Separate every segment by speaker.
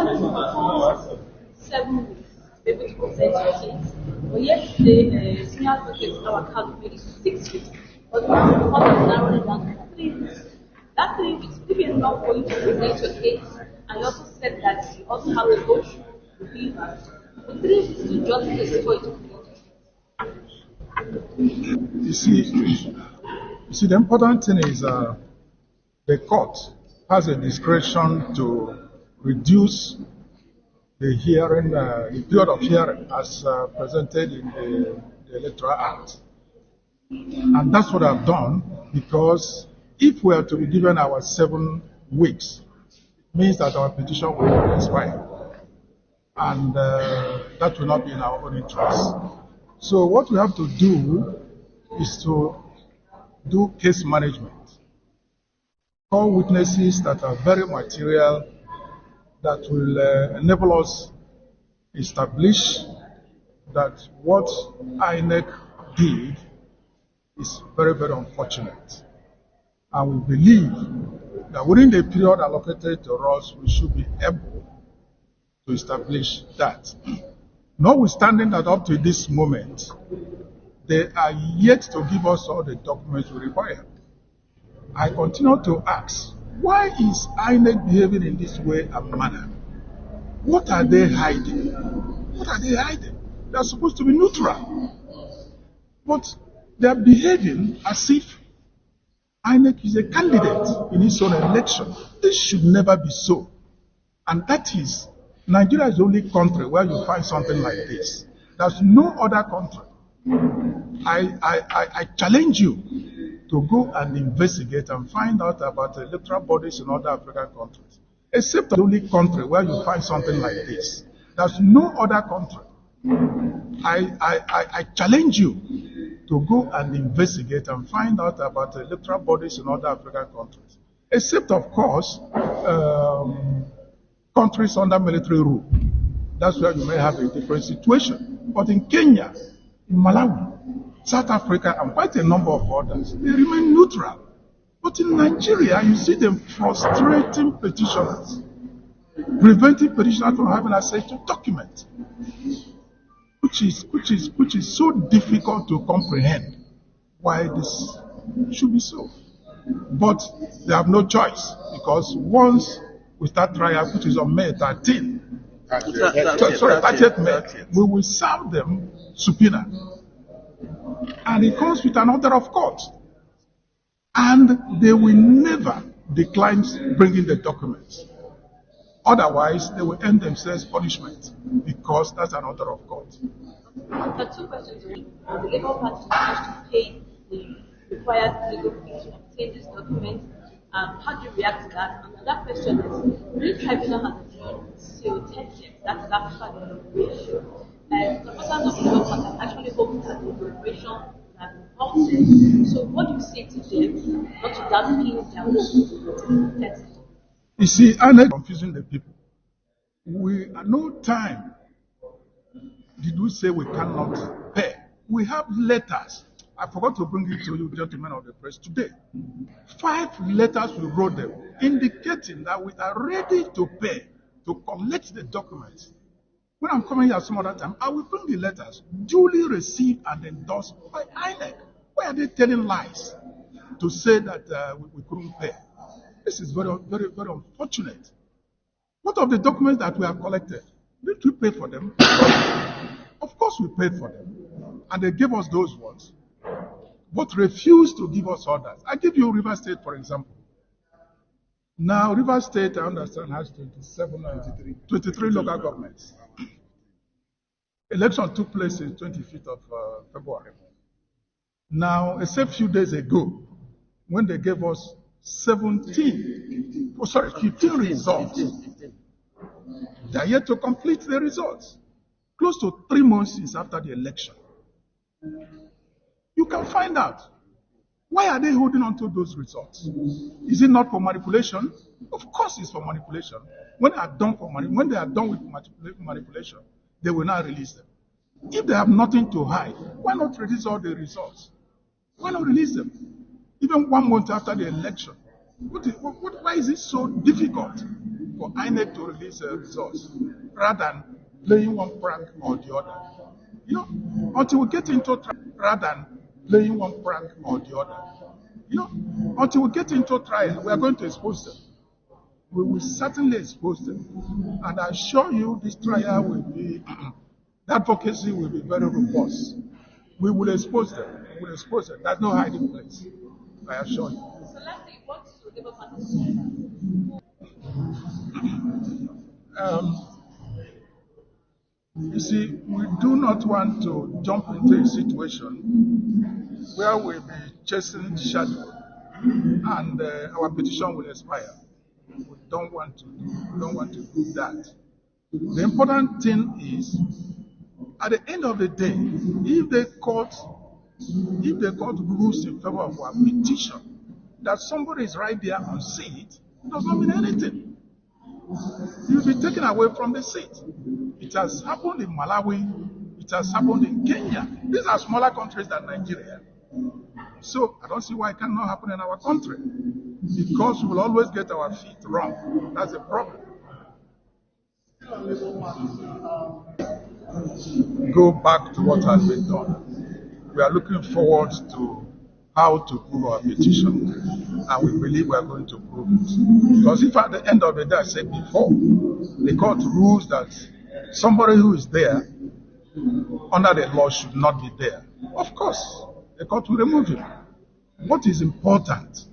Speaker 1: commission proposed 7 weeks to be able to present your case. But yesterday, senior advocate our count made it 6 weeks. But the court has narrowed it down to 3 weeks. That 3 weeks will be enough for you to present your case. And you also said that you also have to go through the feedback. The 3 weeks to judge this before it completes.
Speaker 2: You see, the important thing is the court has a discretion to reduce the hearing, the period of hearing as presented in the Electoral Act. And that's what I've done, because if we are to be given our 7 weeks, it means that our petition will expire. And that will not be in our own interest. So what we have to do is to do case management. Call witnesses that are very material, that will enable us establish that what INEC did is very, very unfortunate. And we believe that within the period allocated to us, we should be able to establish that. Notwithstanding that up to this moment, they are yet to give us all the documents we require. I continue to ask, why is INEC behaving in this way and manner? What are they hiding? What are they hiding? They are supposed to be neutral. But they are behaving as if INEC is a candidate in its own election. This should never be so. And that is, Nigeria is the only country where you find something like this. There's no other country. I challenge you to go and investigate and find out about the electoral bodies in other African countries. Except the only country where you find something like this. There's no other country. I challenge you to go and investigate and find out about the electoral bodies in other African countries. Except, of course, countries under military rule. That's where you may have a different situation. But in Kenya, in Malawi, South Africa, and quite a number of others, they remain neutral. But in Nigeria, you see them frustrating petitioners, preventing petitioners from having access to documents, which is so difficult to comprehend why this should be so. But they have no choice, because once we start trial, which is on May 13th, 30th May, we will serve them subpoena. And it comes with an order of court. And they will never decline bringing the documents. Otherwise, they will end themselves punishment, because that's an order of court.
Speaker 1: Two questions. The Labour Party managed to pay the required legal fees to obtain this document. How do you react to that? And another question is, the tribunal has adjourned till 30th, that is after the deliberation. And the supporters of the Labour Party actually hoped that the deliberation that involved them. So what do you say to them, not to dampen their hopes?
Speaker 2: You see, INEC confusing the people. We at no time did we say we cannot pay. We have letters. I forgot to bring it to you, gentlemen of the press, today. 5 letters we wrote them, indicating that we are ready to pay, to collect the documents. When I'm coming here some other time, I will bring the letters duly received and endorsed by INEC. Why are they telling lies to say that we couldn't pay? This is very, very, very unfortunate. What of the documents that we have collected? Did we pay for them? Of course we paid for them. And they gave us those ones, but refused to give us others. I give you River State, for example. Now, River State, I understand, has 23 local governments. Election took place on 25th of February. Now, a few days ago, when they gave us 15 results, they are yet to complete the results. Close to 3 months since after the election. You can find out. Why are they holding on to those results? Is it not for manipulation? Of course it's for manipulation. When they are done with manipulation, they will not release them. If they have nothing to hide, why not release all the results? Why not release them? Even 1 month after the election. Why is it so difficult for INEC to release results rather than playing one prank or the other. You know, until we get into trial, rather than playing one prank or the other. You know, until we get into trial, we are going to expose them. We will certainly expose them. And I assure you this trial will be, the advocacy will be very robust. We will expose them. We will expose them. There's no hiding place. I assure you.
Speaker 1: So lastly, what should Labour Party do?
Speaker 2: You see, we do not want to jump into a situation where we'll be chasing shadow and our petition will expire. We don't want to do that. The important thing is, at the end of the day, if the court rules in favor of our petition, that somebody is right there on seat, does not mean anything. You'll be taken away from the seat. It has happened in Malawi. It has happened in Kenya. These are smaller countries than Nigeria. So I don't see why it cannot happen in our country. Because we will always get our feet wrong. That's the problem. Go back to what has been done. We are looking forward to how to prove our petition, and we believe we are going to prove it. Because if at the end of the day, I said before, the court rules that somebody who is there under the law should not be there, of course, the court will remove him. What is important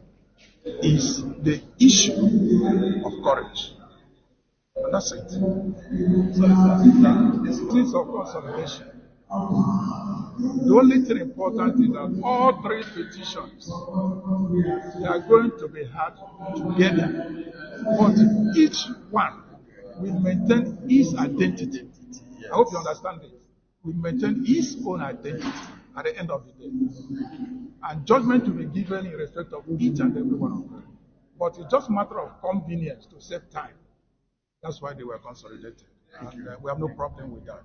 Speaker 2: is the issue of courage. And that's it. So it's a case of consolidation. The only thing important is that all three petitions they are going to be had together, but each one will maintain its identity. I hope you understand it. We maintain its own identity at the end of the day, and judgment will be given in respect of each and every one of them. But it's just a matter of convenience to save time. That's why they were consolidated, and we have no problem with that.